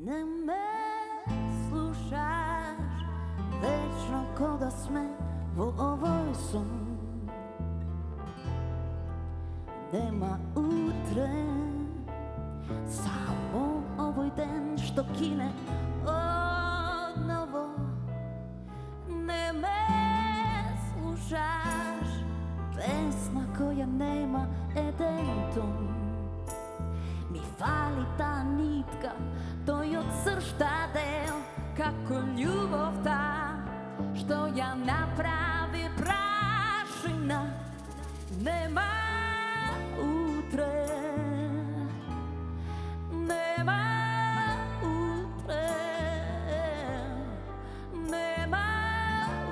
Ne me slušaš večno ko da sme vo ovoj som. Nema utre, samo ovoj den što kine odnovo. Ne me slušaš, pesma koja nema edentom. Mi fali ta nitka, toj od sršta del, kako ljubov ta, što ja napravi prašina. Nema utre, nema utre, nema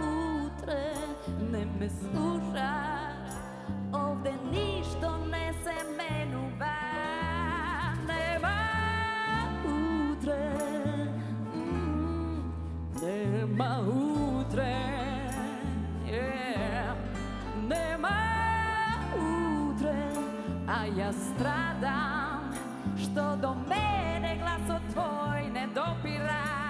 utre. Ne me slušaš, ovde ništo ne se menuva. Nema utre, nema utre, yeah. Nema utre, a ja stradam što do mene glaso tvoj ne dopira.